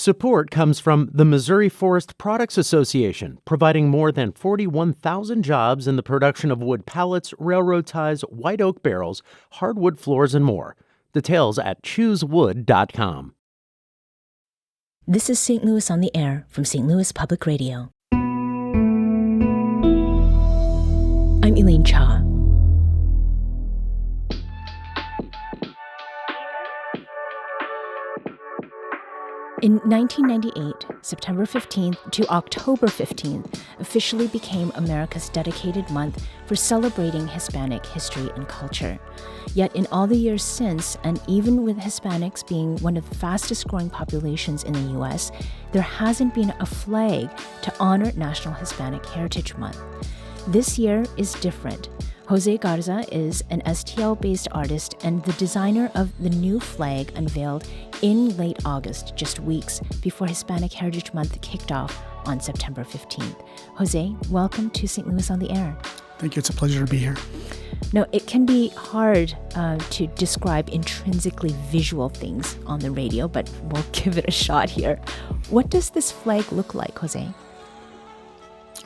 Support comes from the Missouri Forest Products Association, providing more than 41,000 jobs in the production of wood pallets, railroad ties, white oak barrels, hardwood floors, and more. Details at choosewood.com. This is St. Louis on the Air from St. Louis Public Radio. I'm Elaine Cha. In 1998, September 15th to October 15th officially became America's dedicated month for celebrating Hispanic history and culture. Yet in all the years since, and even with Hispanics being one of the fastest growing populations in the U.S., there hasn't been a flag to honor National Hispanic Heritage Month. This year is different. Jose Garza is an STL-based artist and the designer of the new flag unveiled in late August, just weeks before Hispanic Heritage Month kicked off on September 15th. Jose, welcome to St. Louis on the Air. Thank you. It's a pleasure to be here. Now, it can be hard to describe intrinsically visual things on the radio, but we'll give it a shot here. What does this flag look like, Jose?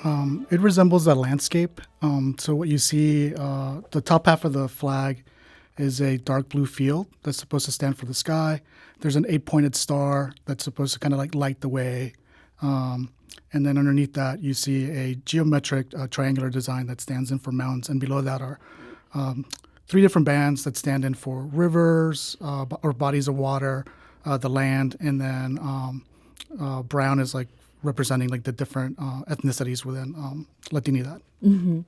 It resembles a landscape. So what you see, the top half of the flag is a dark blue field that's supposed to stand for the sky. There's an 8-pointed star that's supposed to kind of like light the way. And then underneath that, you see a geometric triangular design that stands in for mountains. And below that are 3 different bands that stand in for rivers or bodies of water, the land, and then brown is like representing like the different ethnicities within Latinidad. Mm-hmm.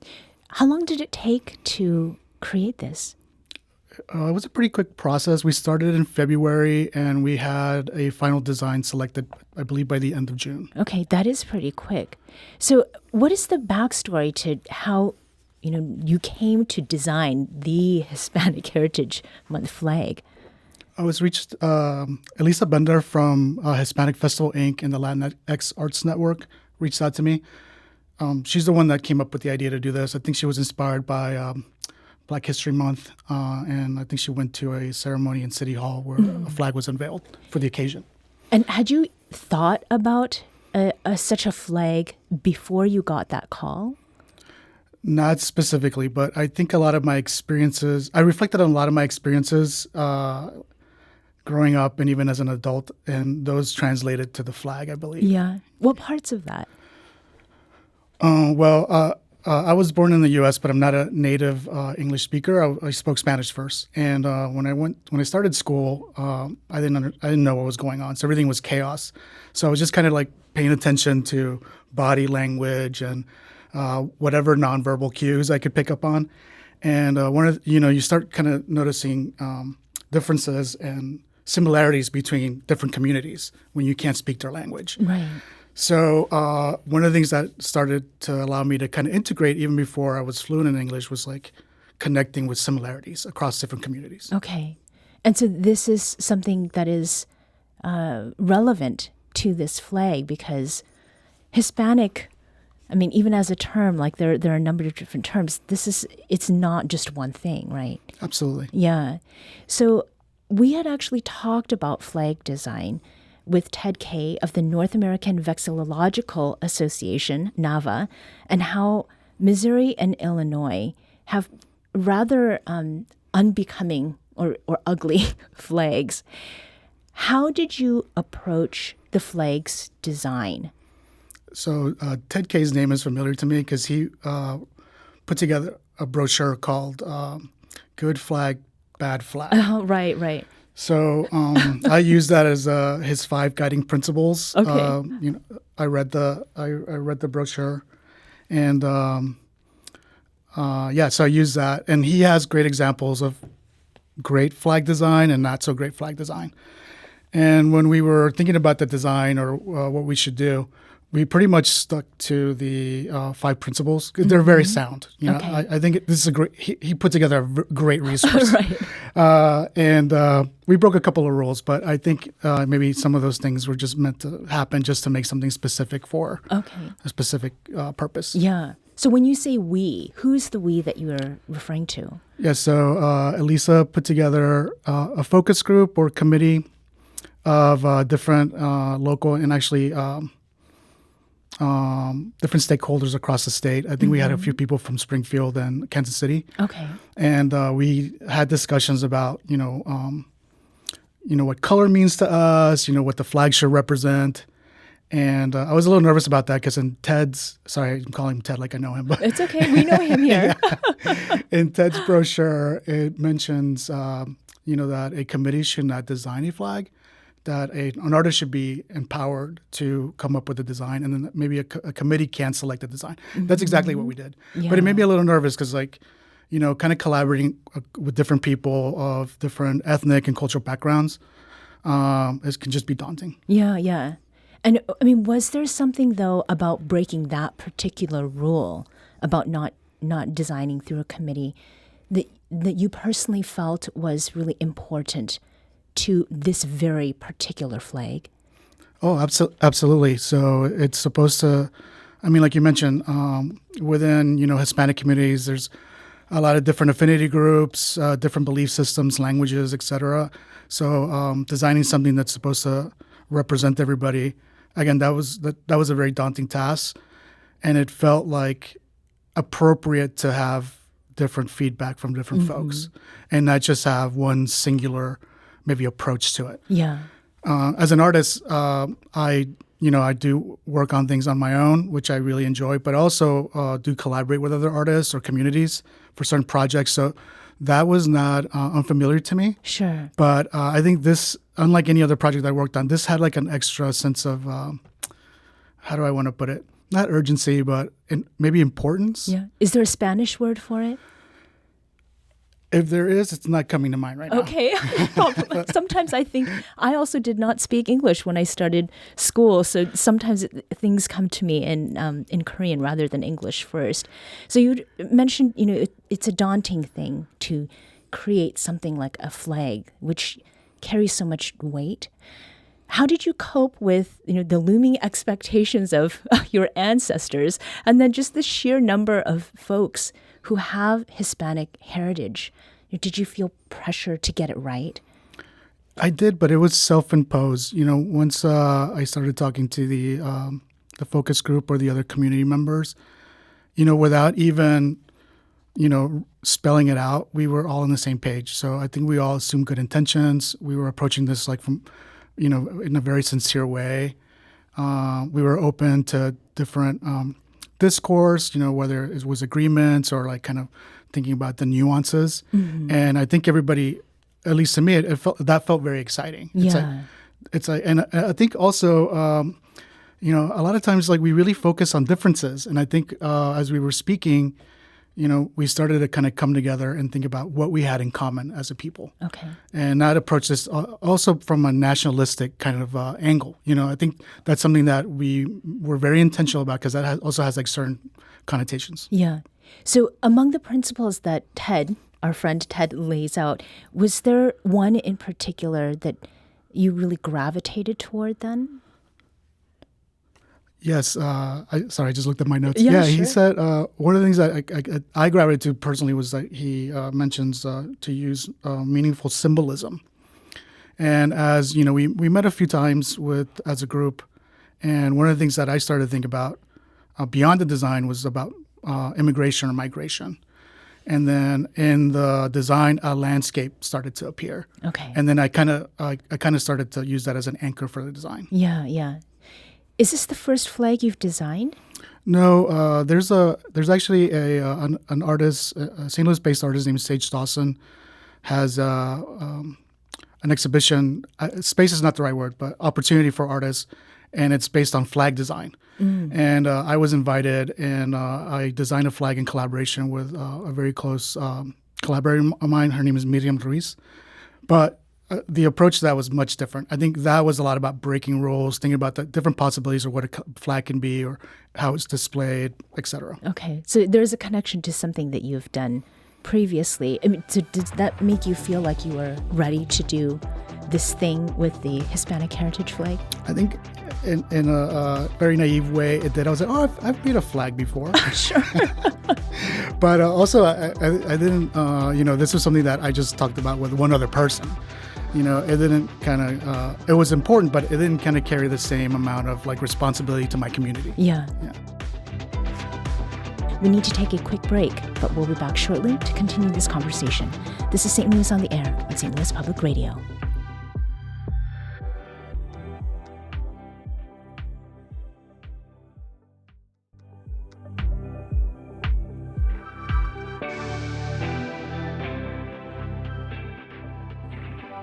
How long did it take to create this? It was a pretty quick process. We started in February and we had a final design selected, I believe, by the end of June. Okay, that is pretty quick. So what is the backstory to how you came to design the Hispanic Heritage Month flag? I was reached, Elisa Bender from Hispanic Festival Inc. and the Latinx Arts Network reached out to me. She's the one that came up with the idea to do this. I think she was inspired by Black History Month, and I think she went to a ceremony in City Hall where a flag was unveiled for the occasion. And had you thought about such a flag before you got that call? Not specifically, but I think a lot of my experiences, I reflected on a lot of my experiences growing up and even as an adult, and those translated to the flag, I believe. Yeah. What parts of that? I was born in the U.S., but I'm not a native English speaker. I spoke Spanish first, and when I started school, I didn't know what was going on, so everything was chaos. So I was just kind of like paying attention to body language and whatever nonverbal cues I could pick up on, and you start kind of noticing differences and similarities between different communities when you can't speak their language. Right. So one of the things that started to allow me to kind of integrate even before I was fluent in English was like connecting with similarities across different communities. Okay. And so this is something that is relevant to this flag because Hispanic, I mean, even as a term, like there are a number of different terms. It's not just one thing, right? Absolutely. Yeah. So we had actually talked about flag design with Ted Kay of the North American Vexillological Association, NAVA, and how Missouri and Illinois have rather unbecoming or ugly flags. How did you approach the flag's design? So Ted Kay's name is familiar to me because he put together a brochure called Good Flag, Bad Flag. Oh, right. So I use that as his 5 guiding principles. Okay. I read the brochure, and so I use that. And he has great examples of great flag design and not so great flag design. And when we were thinking about the design or what we should do, we pretty much stuck to the 5 principles. They're very sound. Okay. I think this is a great. He put together a great resource. Right. And we broke a couple of rules, but I think maybe some of those things were just meant to happen just to make something specific for a specific purpose. Yeah. So when you say we, who's the we that you are referring to? Yeah. So Elisa put together a focus group or committee of different local and actually different stakeholders across the state. I think we had a few people from Springfield and Kansas City. Okay. And we had discussions about, what color means to us, what the flag should represent. And I was a little nervous about that because in sorry, I'm calling him Ted like I know him, but It's okay. We know him here. in Ted's brochure, it mentions, that a committee should not design a flag, that an artist should be empowered to come up with a design, and then maybe a committee can select the design. That's exactly what we did. Yeah. But it made me a little nervous because, kind of collaborating with different people of different ethnic and cultural backgrounds, it can just be daunting. Yeah, yeah. And I mean, was there something though about breaking that particular rule about not designing through a committee that you personally felt was really important to this very particular flag? Oh, absolutely. So it's supposed to, like you mentioned, within, Hispanic communities, there's a lot of different affinity groups, different belief systems, languages, etc. So designing something that's supposed to represent everybody, again, that was a very daunting task, and it felt like appropriate to have different feedback from different folks, and not just have one singular maybe approach to it. Yeah. As an artist, I do work on things on my own, which I really enjoy, but also do collaborate with other artists or communities for certain projects. So that was not unfamiliar to me. Sure. But I think this, unlike any other project I worked on, this had like an extra sense of, how do I want to put it? Not urgency, but maybe importance. Yeah. Is there a Spanish word for it? If there is, it's not coming to mind right now. Okay. Sometimes I think I also did not speak English when I started school, so sometimes things come to me in Korean rather than English first. So you mentioned, it's a daunting thing to create something like a flag, which carries so much weight. How did you cope with, the looming expectations of your ancestors, and then just the sheer number of folks who have Hispanic heritage? Did you feel pressure to get it right? I did, but it was self-imposed. Once I started talking to the focus group or the other community members, without even, spelling it out, we were all on the same page. So I think we all assumed good intentions. We were approaching this from, in a very sincere way. We were open to different discourse, whether it was agreements or kind of thinking about the nuances. Mm-hmm. And I think everybody, at least to me, it felt very exciting. Yeah. It's like, and I think also, a lot of times we really focus on differences. And I think as we were speaking, we started to kind of come together and think about what we had in common as a people. Okay. And not approach this also from a nationalistic kind of angle. I think that's something that we were very intentional about because that also has certain connotations. Yeah. So among the principles that our friend Ted lays out, was there one in particular that you really gravitated toward then? Yes. I just looked at my notes. Yeah, He sure. said one of the things that I gravitated to personally was that he mentions to use meaningful symbolism. And as we met a few times as a group, and one of the things that I started to think about beyond the design was about immigration or migration. And then in the design, a landscape started to appear. Okay. And then I kind of started to use that as an anchor for the design. Yeah, yeah. Is this the first flag you've designed? No, there's actually an artist, a St. Louis-based artist named Sage Dawson, has an exhibition. Space is not the right word, but opportunity for artists, and it's based on flag design. Mm. And I was invited, and I designed a flag in collaboration with a very close collaborator of mine. Her name is Miriam Ruiz. But the approach to that was much different. I think that was a lot about breaking rules, thinking about the different possibilities of what a flag can be or how it's displayed, etc. Okay. So there's a connection to something that you've done previously. I mean, so does that make you feel like you are ready to do this thing with the Hispanic Heritage flag? I think in a very naive way it did. I was like, oh, I've made a flag before. Sure. But also I didn't, this was something that I just talked about with one other person. it didn't kind of, it was important, but it didn't kind of carry the same amount of like responsibility to my community. Yeah. Yeah. We need to take a quick break, but we'll be back shortly to continue this conversation. This is St. Louis on the Air on St. Louis Public Radio.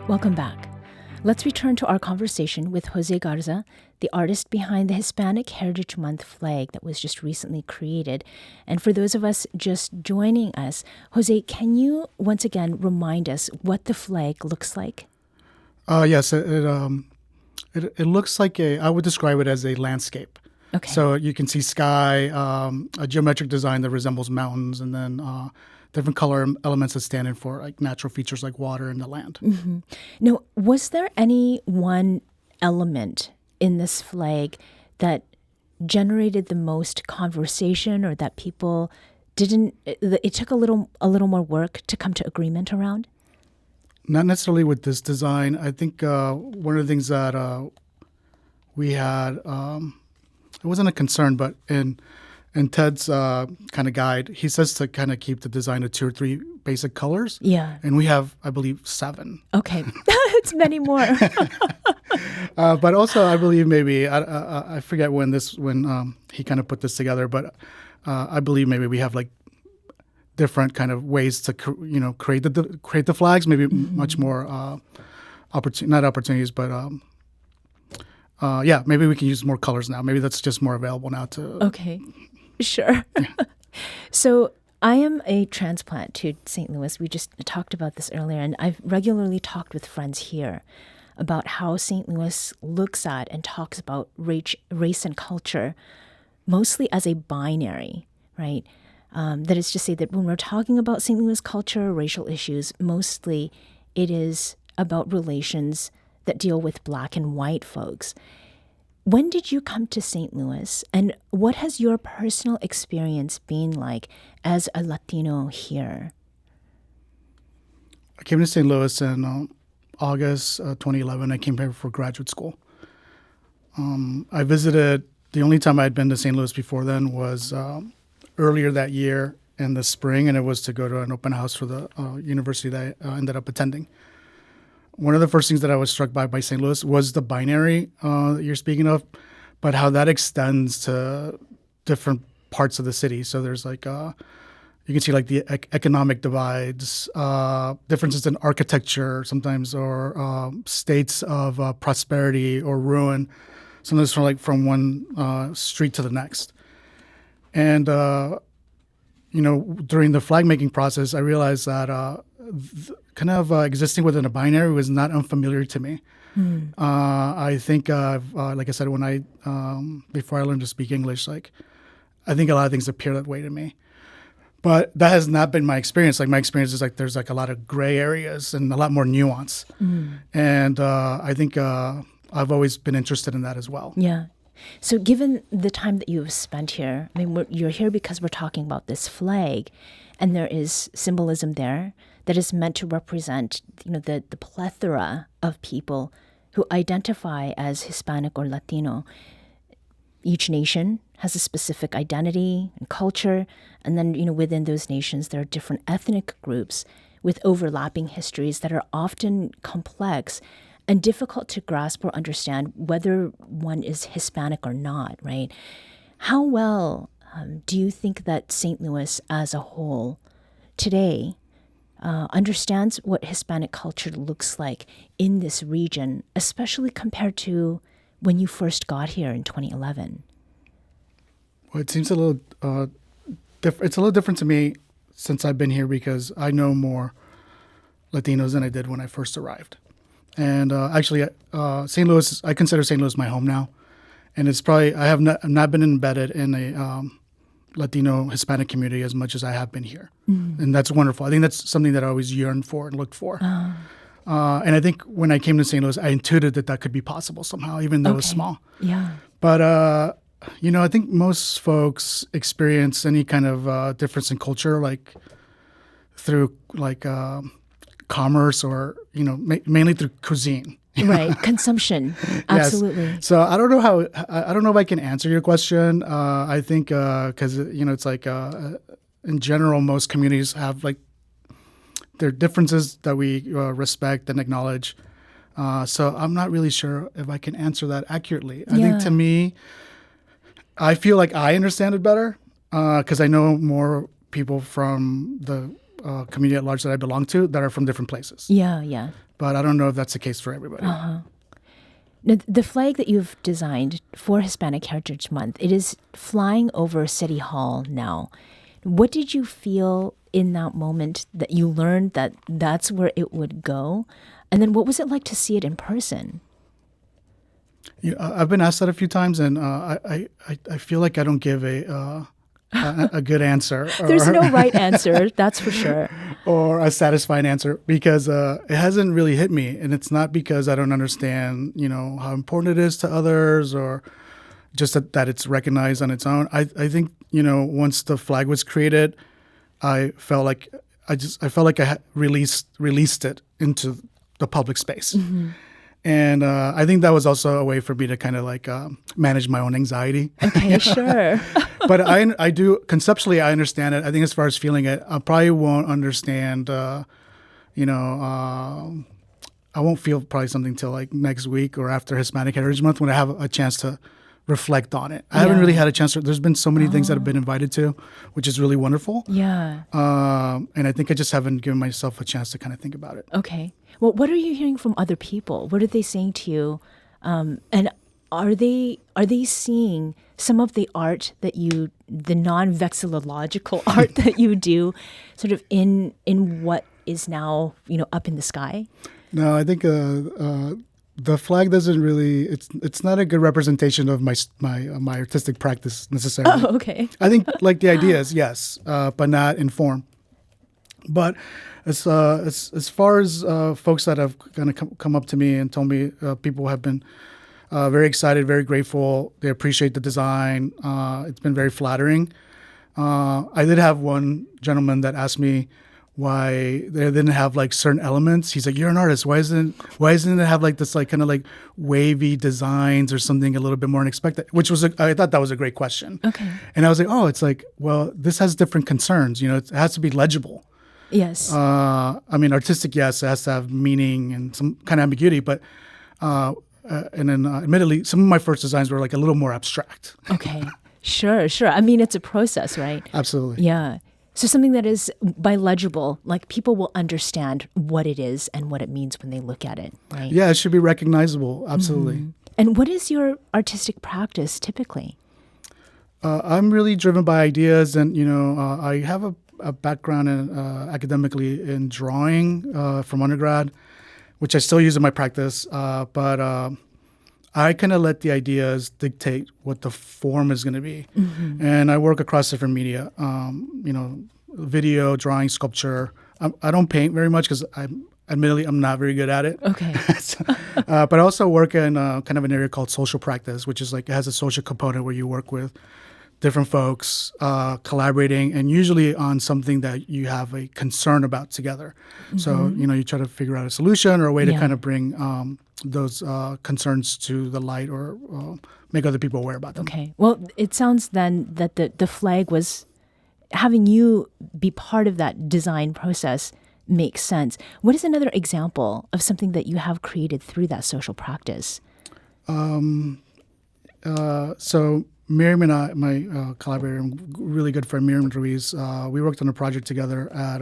Welcome back. Let's return to our conversation with Jose Garza, the artist behind the Hispanic Heritage Month flag that was just recently created. And for those of us just joining us, Jose, can you once again remind us what the flag looks like? Yes, it looks like I would describe it as a landscape. Okay. So you can see sky, a geometric design that resembles mountains, and then different color elements that stand in for like natural features like water and the land. Mm-hmm. Now, was there any one element in this flag that generated the most conversation, or that people didn't? It took a little more work to come to agreement around? Not necessarily with this design. I think one of the things that we had, it wasn't a concern, but in Ted's kind of guide, he says to kind of keep the design of 2 or 3 basic colors. Yeah. And we have, I believe, 7. Okay. It's many more. But also, I believe maybe, I forget when he kind of put this together, but I believe maybe we have like different kind of ways to create the flags, maybe much more not opportunities, but maybe we can use more colors now. Maybe that's just more available now to. Okay, sure. Yeah. So I am a transplant to St. Louis. We just talked about this earlier, and I've regularly talked with friends here about how St. Louis looks at and talks about race and culture mostly as a binary, right? That is to say that when we're talking about St. Louis culture, racial issues, mostly it is about relations that deal with Black and white folks. When did you come to St. Louis, and what has your personal experience been like as a Latino here? I came to St. Louis in August 2011. I came here for graduate school. I visited, the only time I'd been to St. Louis before then was earlier that year in the spring, and it was to go to an open house for the university that I ended up attending. One of the first things that I was struck by St. Louis was the binary that you're speaking of, but how that extends to different parts of the city. So there's like, you can see like the economic divides, differences in architecture sometimes, or states of prosperity or ruin, sometimes from one street to the next. And, during the flag making process, I realized that existing within a binary was not unfamiliar to me. I think, like I said, when before I learned to speak English, I think a lot of things appear that way to me. But that has not been my experience. Like my experience is there's a lot of gray areas and a lot more nuance. And I think I've always been interested in that as well. Yeah. So given the time that you've spent here, I mean, you're here because we're talking about this flag, and there is symbolism there that is meant to represent, the plethora of people who identify as Hispanic or Latino. Each nation has a specific identity and culture, and then, within those nations, there are different ethnic groups with overlapping histories that are often complex and difficult to grasp or understand whether one is Hispanic or not, right? How well do you think that St. Louis as a whole today understands what Hispanic culture looks like in this region, especially compared to when you first got here in 2011? Well, it seems a little it's a little different to me since I've been here because I know more Latinos than I did when I first arrived. And actually, St. Louis, I consider St. Louis my home now. And it's probably, I have not been embedded in a Latino Hispanic community as much as I have been here. And that's wonderful. I think that's something that I always yearned for and looked for. And I think when I came to St. Louis, I intuited that could be possible somehow, even though it was small. Yeah. But, I think most folks experience any kind of difference in culture, through commerce or, mainly through cuisine. Right. Consumption. Absolutely. Yes. So I don't know if I can answer your question. I think because, it's like in general, most communities have like their differences that we respect and acknowledge. So I'm not really sure if I can answer that accurately. I think to me, I feel like I understand it better because I know more people from the community at large that I belong to that are from different places. Yeah. But I don't know if that's the case for everybody. Now, the flag that you've designed for Hispanic Heritage Month, it is flying over City Hall now. What did you feel in that moment that you learned that that's where it would go? And then what was it like to see it in person? I've been asked that a few times, and I feel like I don't give a good answer. There's no right answer, that's for sure. Or a satisfying answer because it hasn't really hit me. And it's not because I don't understand, how important it is to others or just that it's recognized on its own. I think, once the flag was created, I felt like I had released it into the public space. Mm-hmm. And I think that was also a way for me to kind of like manage my own anxiety. Okay, sure. But I do conceptually, I understand it. I think as far as feeling it, I probably won't understand. I won't feel probably something till like next week or after Hispanic Heritage Month when I have a chance to reflect on it. I haven't really had a chance to. There's been so many things that I've been invited to, which is really wonderful. Yeah. And I think I just haven't given myself a chance to kind of think about it. Okay. Well, what are you hearing from other people? What are they saying to you? And are they seeing some of the art that the non-vexillological art that you do, sort of in what is now up in the sky? No, I think the flag doesn't really. It's not a good representation of my artistic practice necessarily. Oh, okay. I think like the ideas, yes, but not in form. But as far as folks that have kind of come up to me and told me, people have been very excited, very grateful. They appreciate the design. It's been very flattering. I did have one gentleman that asked me why they didn't have like certain elements. He's like, "You're an artist. Why doesn't it have like this like kind of like wavy designs or something a little bit more unexpected?" Which was I thought that was a great question. Okay. And I was like, "Oh, it's like, well, this has different concerns. It has to be legible." Yes. I mean, artistic, yes, it has to have meaning and some kind of ambiguity, but and then admittedly, some of my first designs were like a little more abstract. Okay. Sure. I mean, it's a process, right? Absolutely. Yeah. So something that is by legible, like people will understand what it is and what it means when they look at it, right? Yeah, it should be recognizable. Absolutely. Mm-hmm. And what is your artistic practice typically? I'm really driven by ideas, and I have a background in academically in drawing from undergrad, which I still use in my practice. But I kind of let the ideas dictate what the form is going to be. Mm-hmm. And I work across different media, video, drawing, sculpture. I don't paint very much because admittedly, I'm not very good at it. Okay. But I also work in kind of an area called social practice, which is like it has a social component where you work with different folks collaborating, and usually on something that you have a concern about together. Mm-hmm. So, you try to figure out a solution or a way to kind of bring those concerns to the light or make other people aware about them. Okay. Well, it sounds then that the flag was having you be part of that design process makes sense. What is another example of something that you have created through that social practice? So Miriam and I, my collaborator, really good friend Miriam Ruiz, we worked on a project together at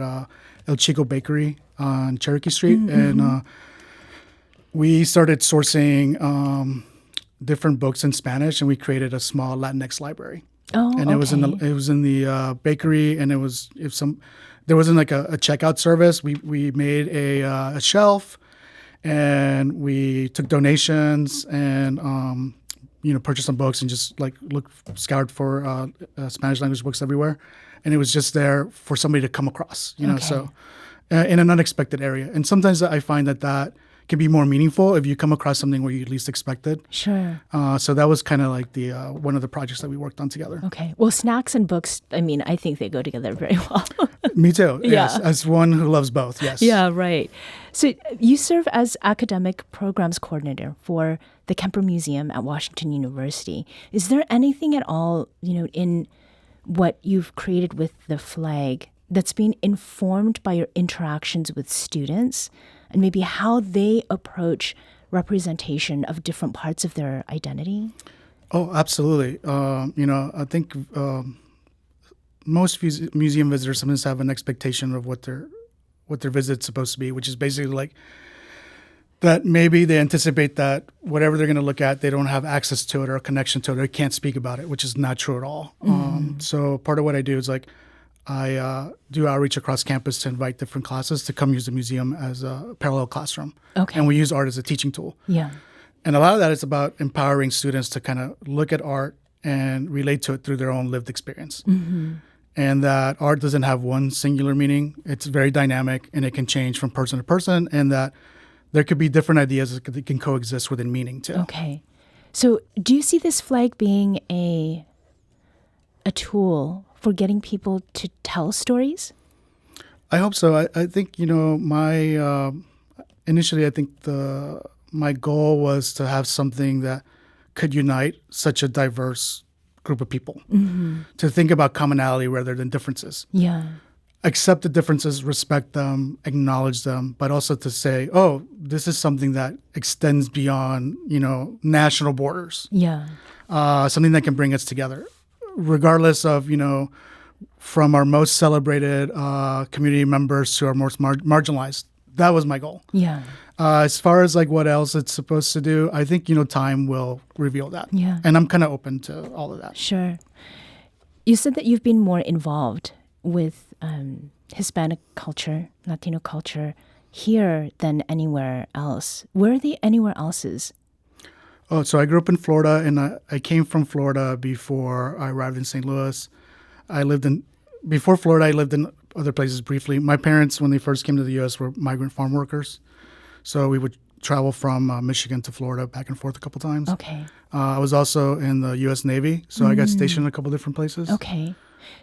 El Chico Bakery on Cherokee Street, mm-hmm. and we started sourcing different books in Spanish, and we created a small Latinx library. Oh, and okay. it was in the bakery, and there wasn't like a checkout service. We made a shelf, and we took donations and purchased some books and just like scoured for Spanish language books everywhere, and it was just there for somebody to come across. Okay. So in an unexpected area, and sometimes I find that can be more meaningful if you come across something where you least expected. Sure. So that was kind of like the one of the projects that we worked on together. Okay. Well, snacks and books, I mean, I think they go together very well. Me too. Yeah. Yes, as one who loves both. Yes. Yeah, right. So you serve as academic programs coordinator for the Kemper Museum at Washington University. Is there anything at all, in what you've created with the flag that's being informed by your interactions with students and maybe how they approach representation of different parts of their identity? Oh, absolutely. I think most museum visitors sometimes have an expectation of what their visit's supposed to be, which is basically like that maybe they anticipate that whatever they're going to look at, they don't have access to it or a connection to it, or they can't speak about it, which is not true at all. So part of what I do is like I do outreach across campus to invite different classes to come use the museum as a parallel classroom. Okay. And we use art as a teaching tool. Yeah. And a lot of that is about empowering students to kind of look at art and relate to it through their own lived experience. And that art doesn't have one singular meaning. It's very dynamic and it can change from person to person, and that there could be different ideas that can coexist within meaning too. Okay. So do you see this flag being a tool for getting people to tell stories? I hope so. I think, initially I think my goal was to have something that could unite such a diverse group of people, to think about commonality rather than differences. Yeah. Accept the differences, respect them, acknowledge them, but also to say, oh, this is something that extends beyond, national borders. Yeah. Something that can bring us together, regardless of, from our most celebrated community members to our most marginalized. That was my goal. Yeah. As far as like what else it's supposed to do, I think, time will reveal that. Yeah. And I'm kind of open to all of that. Sure. You said that you've been more involved with Hispanic culture, Latino culture here than anywhere else. Where are the anywhere else's? Oh, so I grew up in Florida, and I came from Florida before I arrived in St. Louis. Before Florida, I lived in other places briefly. My parents, when they first came to the U.S., were migrant farm workers. So we would travel from Michigan to Florida back and forth a couple times. Okay. I was also in the U.S. Navy, so I got stationed in a couple different places. Okay.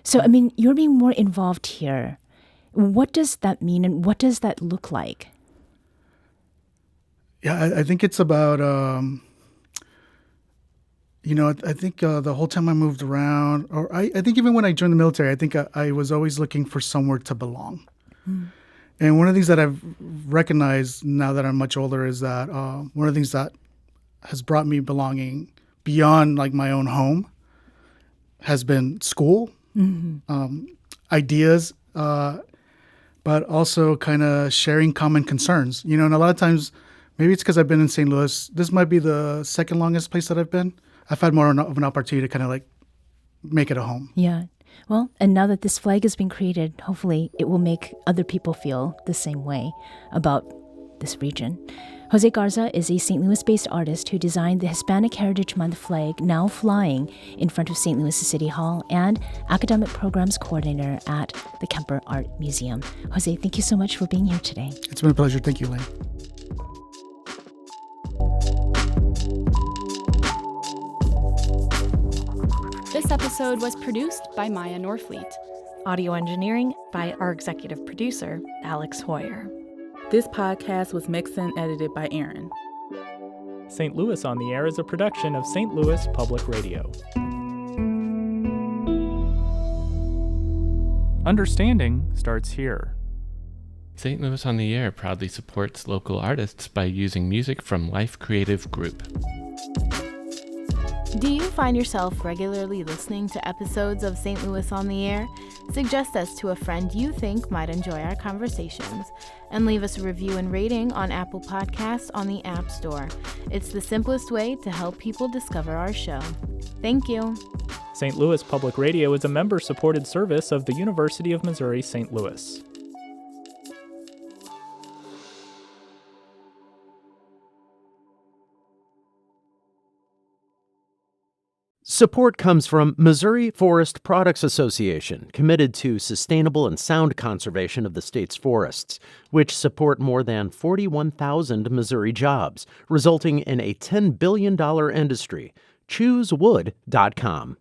So, you're being more involved here. What does that mean, and what does that look like? Yeah, I think it's about, I think the whole time I moved around, or I think even when I joined the military, I think I was always looking for somewhere to belong. And one of the things that I've recognized now that I'm much older is that one of the things that has brought me belonging beyond like my own home has been school, ideas, but also kind of sharing common concerns. And a lot of times, maybe it's because I've been in St. Louis. This might be the second longest place that I've been. I've had more of an opportunity to kind of like make it a home. Yeah. Well, and now that this flag has been created, hopefully it will make other people feel the same way about this region. Jose Garza is a St. Louis-based artist who designed the Hispanic Heritage Month flag now flying in front of St. Louis City Hall, and academic programs coordinator at the Kemper Art Museum. Jose, thank you so much for being here today. It's been a pleasure. Thank you, Lane. This episode was produced by Maya Norfleet. Audio engineering by our executive producer, Alex Hoyer. This podcast was mixed and edited by Aaron. St. Louis on the Air is a production of St. Louis Public Radio. Understanding starts here. St. Louis on the Air proudly supports local artists by using music from Life Creative Group. Do you find yourself regularly listening to episodes of St. Louis on the Air? Suggest us to a friend you think might enjoy our conversations, and leave us a review and rating on Apple Podcasts on the App Store. It's the simplest way to help people discover our show. Thank you. St. Louis Public Radio is a member-supported service of the University of Missouri St. Louis. Support comes from Missouri Forest Products Association, committed to sustainable and sound conservation of the state's forests, which support more than 41,000 Missouri jobs, resulting in a $10 billion industry. ChooseWood.com.